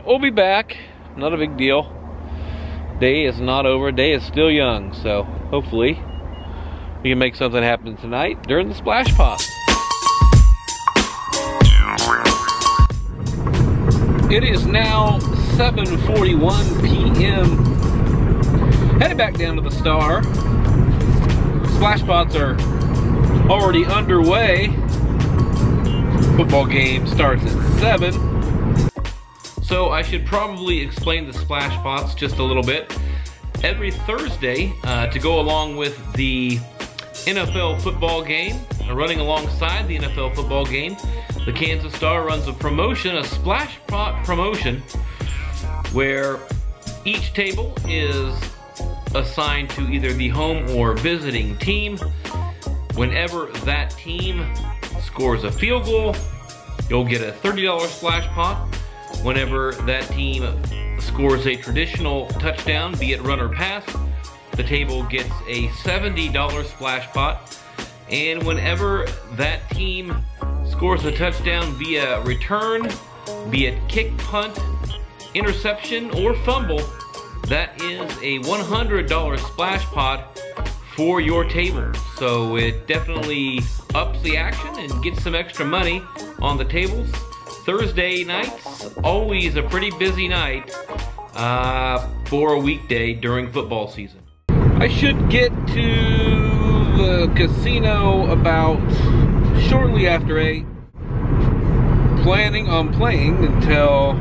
we'll be back. Not a big deal. Day is not over. Day is still young. So hopefully we can make something happen tonight during the splash pot. It is now 7:41 p.m. Headed back down to the Star. Splash pots are already underway. Football game starts at 7. So I should probably explain the splash pots just a little bit. Every Thursday, to go along with the NFL football game, running alongside the NFL football game, the Kansas Star runs a promotion, a splash pot promotion, where each table is assigned to either the home or visiting team. Whenever that team scores a field goal, you'll get a $30 splash pot. Whenever that team scores a traditional touchdown, be it run or pass, the table gets a $70 splash pot. And whenever that team scores a touchdown via return, be it kick, punt, interception, or fumble, that is a $100 splash pot for your table. So it definitely ups the action and gets some extra money on the tables. Thursday nights, always a pretty busy night for a weekday during football season. I should get to the casino about shortly after 8. Planning on playing until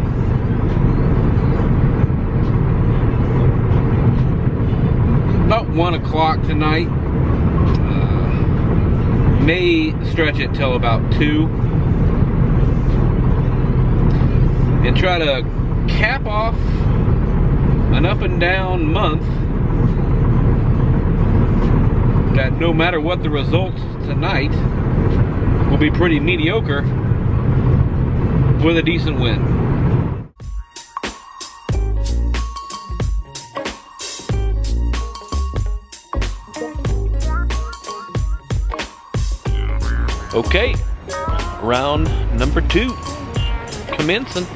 about 1 o'clock tonight. May stretch it till about 2. And try to cap off an up and down month that no matter what the results tonight will be pretty mediocre with a decent win. Okay, round number 2 commencing.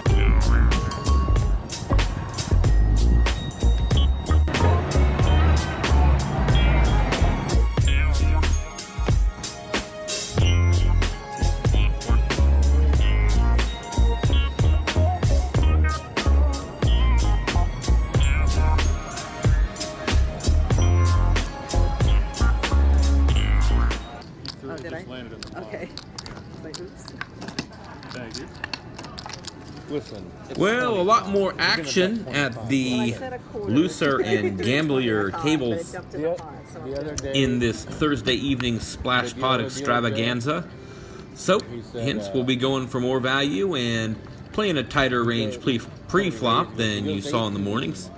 Okay. Oops. Thank you. Listen. Well, a lot more action at the looser and gamblier tables in this Thursday evening splash pot extravaganza. So, hence we'll be going for more value and playing a tighter range pre-flop than you saw in the mornings.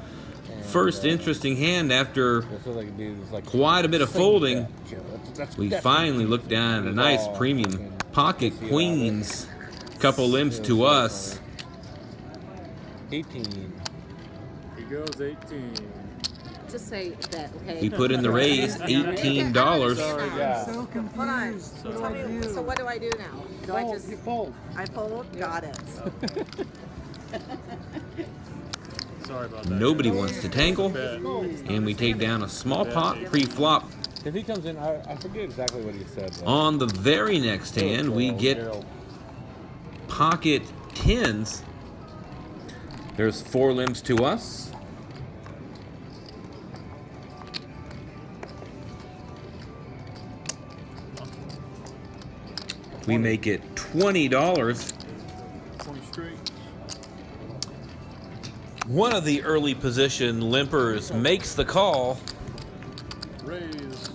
First interesting hand after quite a bit of folding, we finally looked down at a nice premium pocket queens, couple limps to us. 18. He goes 18. Just say that, okay? He put in the raise, $18. Sorry, yeah. So confused. Hold on. So what do I do now? Do I just fold? I fold? Got it. Sorry about that. Nobody wants to tangle, and we take down a small pot pre-flop. If he comes in, I forget exactly what he said. On the very next hand, we get pocket tens. There's 4 limbs to us. We make it $20. 20 straight. One of the early position limpers makes the call. Raise.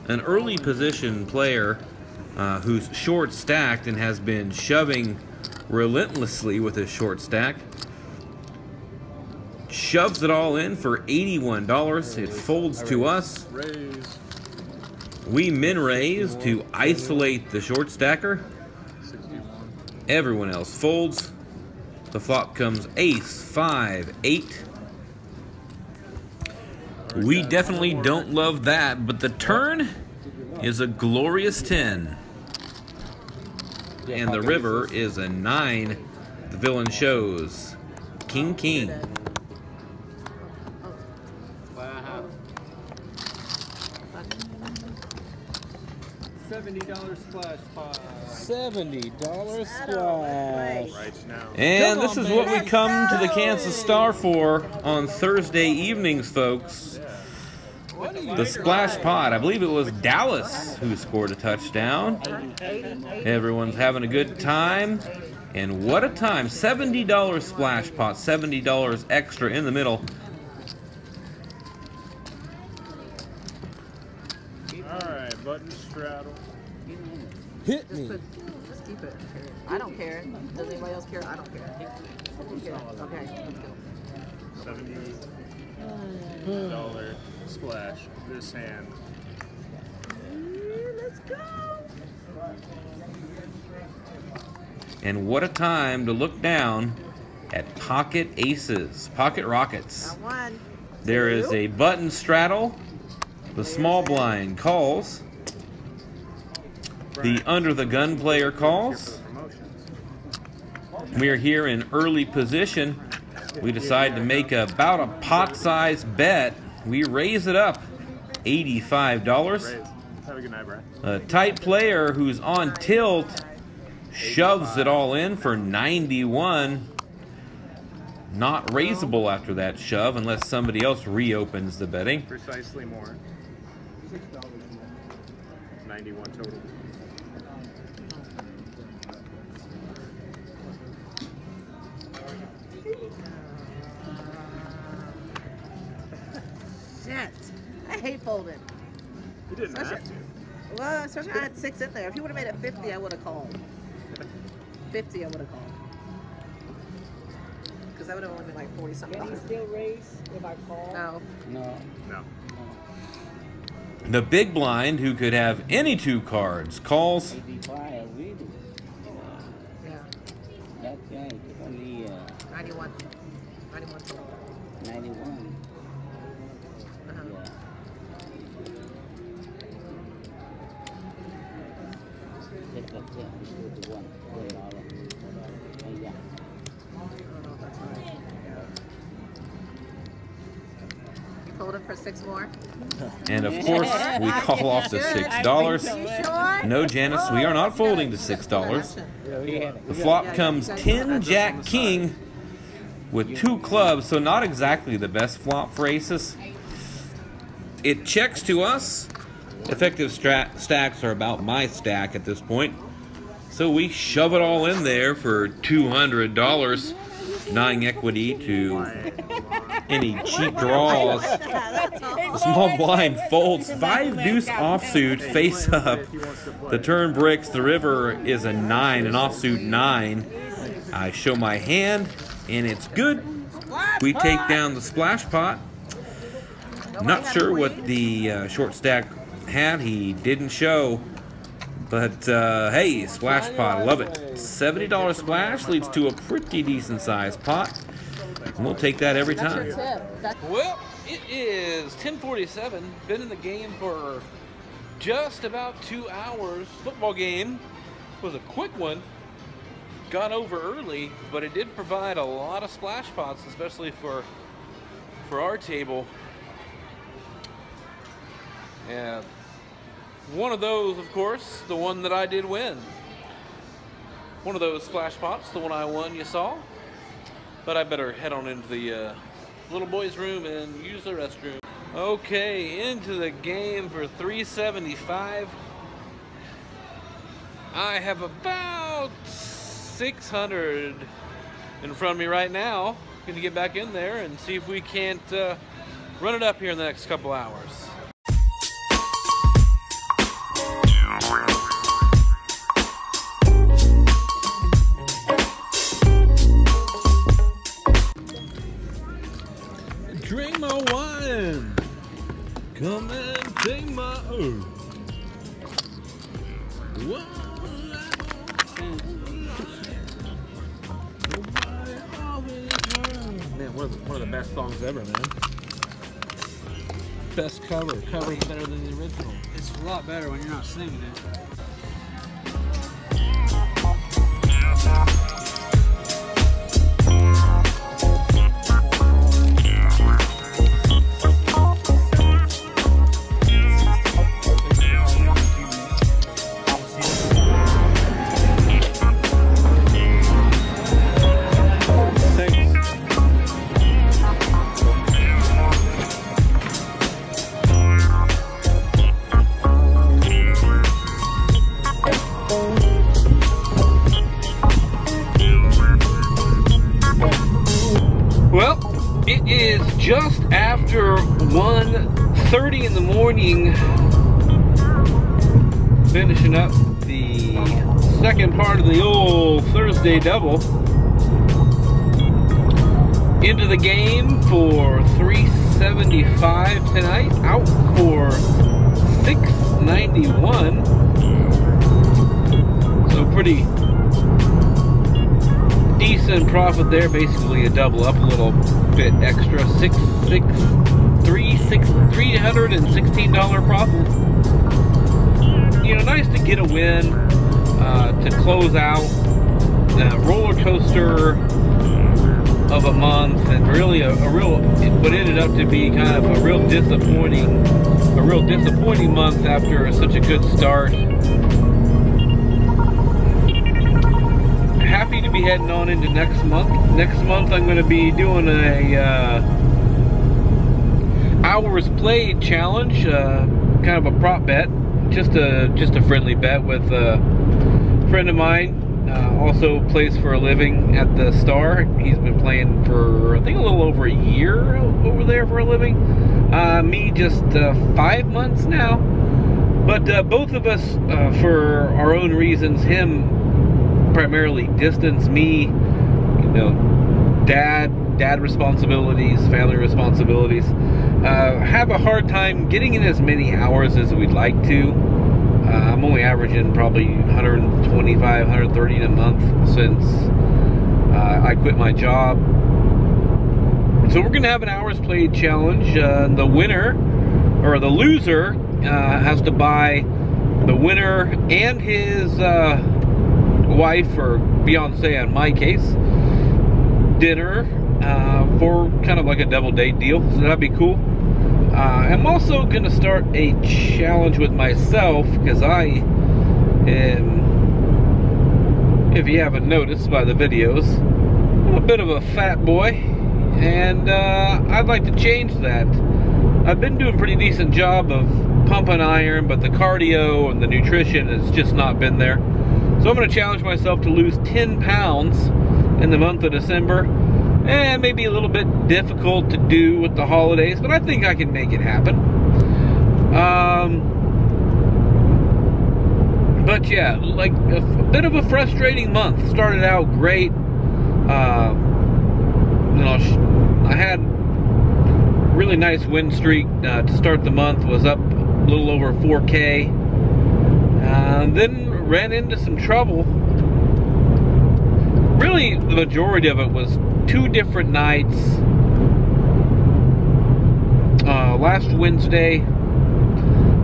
An early position player who's short stacked and has been shoving relentlessly with his short stack shoves it all in for $81. It folds to us. Raise. We min raise to isolate the short stacker. 61. Everyone else folds. The flop comes ace, 5, 8. We definitely don't love that, but the turn is a glorious 10. And the river is a 9. The villain shows. King King. Wow. $70 splash pot. $70 splash. Right now. And this is what we come to the Kansas Star for on Thursday evenings, folks. The splash pot. I believe it was Dallas who scored a touchdown. Everyone's having a good time. And what a time. $70 splash pot. $70 extra in the middle. Alright, button straddle. Hit me. Just keep it. I don't care. Does anybody else care? I don't care. Okay, let's go. $70 splash. This hand. Let's go. And what a time to look down at Pocket Aces. Pocket Rockets. Got one. There is a button straddle. The small blind calls. The under the gun player calls. We are here in early position. We decide to make about a pot-sized bet. We raise it up, $85. Have a good night, Brian. A tight player who's on tilt shoves it all in for 91. Not raisable after that shove unless somebody else reopens the betting. Precisely more. $6 more. 91 total. Shit. I hate folding. You didn't have to. Well, especially I had 6 in there. If you would have made it 50, I would have called. 50, I would have called. Because that would have only been like 40-something. Can you still raise if I call? No. No. No. The big blind, who could have any 2 cards, calls. 85, really? Yeah. That's right. Only 91. 91. 91. Uh-huh. Yeah. Just like that. It's to one. Yeah. You folded for 6 more? And of course, we call off the $6. You sure? No, Janice, we are not folding to $6. The flop comes 10 Jack King with 2 clubs, so not exactly the best flop for aces. It checks to us. Effective stacks are about my stack at this point. So we shove it all in there for $200, denying equity to any cheap draws. The small blind folds 5 deuce offsuit face up. The turn breaks. The river is a 9, an offsuit 9. I show my hand, and it's good. We take down the splash pot. Not sure what the short stack had. He didn't show. But, hey, splash pot, love it. $70 splash leads to a pretty decent sized pot. And we'll take that every time. Well, it is 10:47. Been in the game for just about 2 hours. Football game was a quick one. Got over early, but it did provide a lot of splash pots, especially for our table. And one of those, of course, the one that I did win. One of those splash pots, the one I won, you saw. But I better head on into the little boy's room and use the restroom. Okay, into the game for $375. I have about 600 in front of me right now. Gonna get back in there and see if we can't run it up here in the next couple hours. Drink my wine. Come and take my oath. Man, one of the best songs ever, man. Best cover. Cover's better than the original. It's a lot better when you're not singing it. It is just after 1:30 in the morning, finishing up the second part of the old Thursday double. Into the game for $375 tonight, out for $691. So pretty decent profit there, basically a double up, a little bit extra, $316 profit. You know, nice to get a win to close out the roller coaster of a month, and really what ended up to be kind of a real disappointing month after such a good start. Happy to be heading on into next month. Next month I'm going to be doing a hours played challenge, kind of a prop bet, just a friendly bet with a friend of mine. Also plays for a living at the Star. He's been playing for, I think, a little over a year over there for a living. Me just 5 months now. But both of us, for our own reasons, him primarily distance, me, you know, dad responsibilities, family responsibilities, have a hard time getting in as many hours as we'd like to. I'm only averaging probably 125, 130 in a month since I quit my job. So we're gonna have an hours played challenge. The winner, or the loser, has to buy the winner and his wife, or Beyonce in my case, dinner for kind of like a double date deal. So that'd be cool. I'm also gonna start a challenge with myself, because I am, if you haven't noticed by the videos, I'm a bit of a fat boy, and I'd like to change that. I've been doing a pretty decent job of pumping iron, but the cardio and the nutrition has just not been there. So I'm going to challenge myself to lose 10 pounds in the month of December. And maybe a little bit difficult to do with the holidays, but I think I can make it happen. But yeah, like a bit of a frustrating month. Started out great. You know, I had a really nice win streak to start the month. Was up a little over 4K. Then ran into some trouble. Really, the majority of it was 2 different nights. Last Wednesday,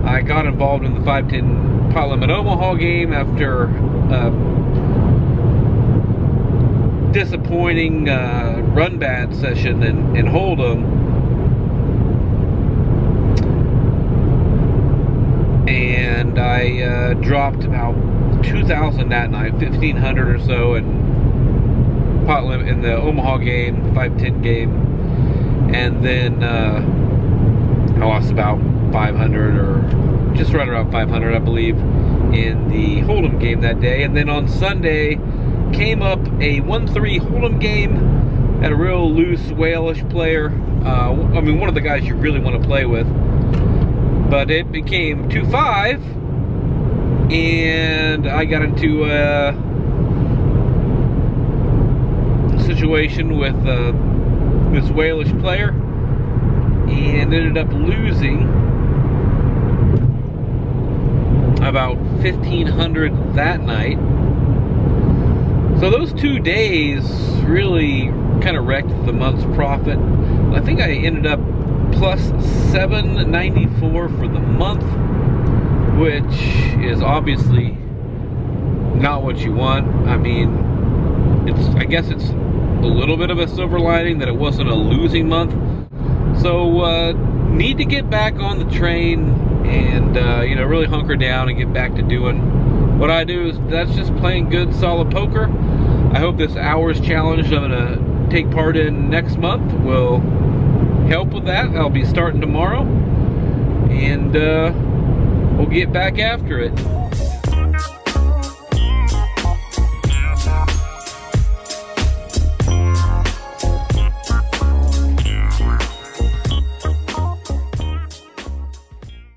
I got involved in the 510 pot limit Omaha game after disappointing run bat session in Hold'em. And I dropped about 2,000 that night, 1,500 or so, and pot limit in the Omaha game, 510 game, and then I lost about 500, or just right around 500, I believe, in the Hold'em game that day. And then on Sunday came up a 1-3 Hold'em game at a real loose Walish player. I mean, one of the guys you really want to play with, but it became 2-5, and I got into a situation with this Walish player and ended up losing about 1,500 that night. So those 2 days really kind of wrecked the month's profit. I think I ended up plus 794 for the month, which is obviously not what you want. I mean, I guess it's a little bit of a silver lining that it wasn't a losing month. So need to get back on the train and you know, really hunker down and get back to doing what I do. That's just playing good solid poker. I hope this hours challenge I'm gonna take part in next month will help with that. I'll be starting tomorrow, and we'll get back after it.